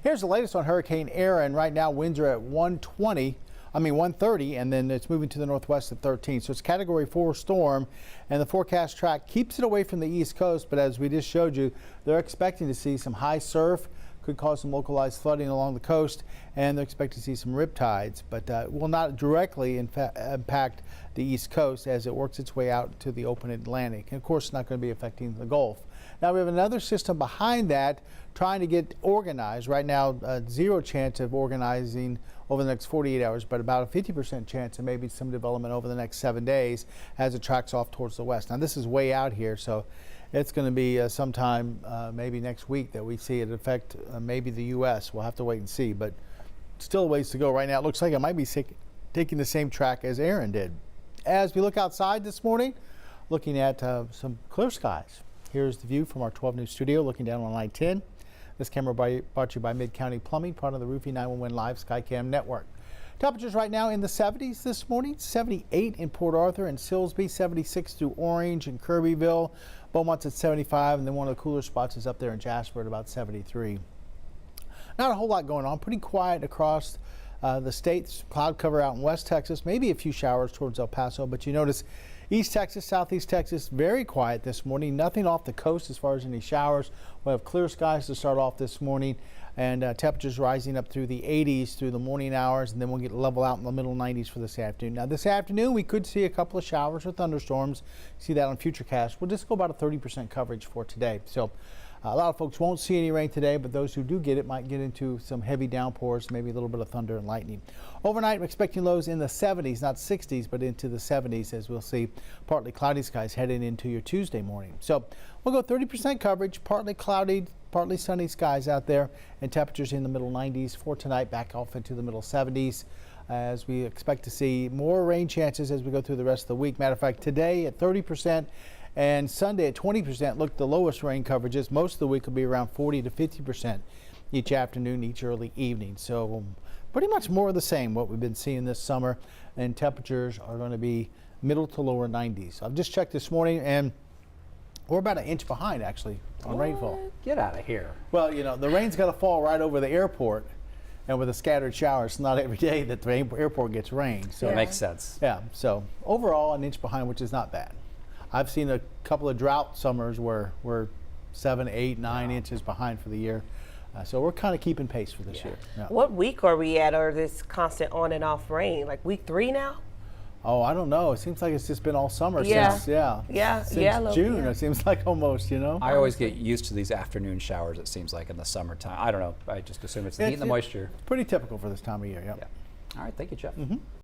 Here's the latest on Hurricane Aaron. Right now, winds are at 130, and then it's moving to the northwest at 13. So it's Category 4 storm, and the forecast track keeps it away from the east coast. But as we just showed you, they're expecting to see some high surf. Could cause some localized flooding along the coast, and they're expecting to see some rip tides, but will not directly impact the east coast as it works its way out to the open Atlantic. And of course, it's not going to be affecting the Gulf. Now we have another system behind that trying to get organized. Right now, zero chance of organizing over the next 48 hours, but about a 50% chance of maybe some development over the next 7 days as it tracks off towards the west. Now this is way out here, so it's going to be sometime maybe next week that we see it affect maybe the U.S. We'll have to wait and see, but still a ways to go. Right now it looks like it might be taking the same track as Aaron did. As we look outside this morning, looking at some clear skies. Here's the view from our 12 News studio looking down on I-10. This camera brought to you by Mid-County Plumbing, part of the Roofing 911 Live Skycam network. Temperatures right now in the 70s this morning, 78 in Port Arthur and Silsbee, 76 through Orange and Kirbyville. Beaumont's at 75, and then one of the cooler spots is up there in Jasper at about 73. Not a whole lot going on. Pretty quiet across the states. Cloud cover out in West Texas, maybe a few showers towards El Paso, but you notice East Texas, Southeast Texas, very quiet this morning. Nothing off the coast as far as any showers. We'll have clear skies to start off this morning, and temperatures rising up through the 80s through the morning hours, and then we'll get level out in the middle 90s for this afternoon. Now this afternoon we could see a couple of showers or thunderstorms. See that on Futurecast. We'll just go about a 30% coverage for today. So a lot of folks won't see any rain today, but those who do get it might get into some heavy downpours, maybe a little bit of thunder and lightning. Overnight, I'm expecting lows in the 70s, not 60s, but into the 70s, as we'll see partly cloudy skies heading into your Tuesday morning. So we'll go 30% coverage, partly cloudy, partly sunny skies out there, and temperatures in the middle 90s for tonight, back off into the middle 70s. As we expect to see more rain chances as we go through the rest of the week. Matter of fact, today at 30%. And Sunday at 20%, look, the lowest rain coverages. Most of the week will be around 40 to 50% each afternoon, each early evening. So pretty much more of the same, what we've been seeing this summer. And temperatures are going to be middle to lower 90s. I've just checked this morning, and we're about an inch behind, actually, on rainfall. Get out of here. Well, you know, the rain's got to fall right over the airport. And with the scattered showers, it's not every day that the airport gets rain. So That makes sense. Yeah, so overall, an inch behind, which is not bad. I've seen a couple of drought summers where we're 7, 8, 9 inches behind for the year. So we're kind of keeping pace for this year. Yeah. What week are we at, or this constant on and off rain? Like week 3 now? Oh, I don't know. It seems like it's just been all summer Yeah. since, since June. It seems like almost, you know. I always get used to these afternoon showers, it seems like, in the summertime. I don't know. I just assume it's the heat and the moisture. Pretty typical for this time of year, Yeah. All right. Thank you, Jeff.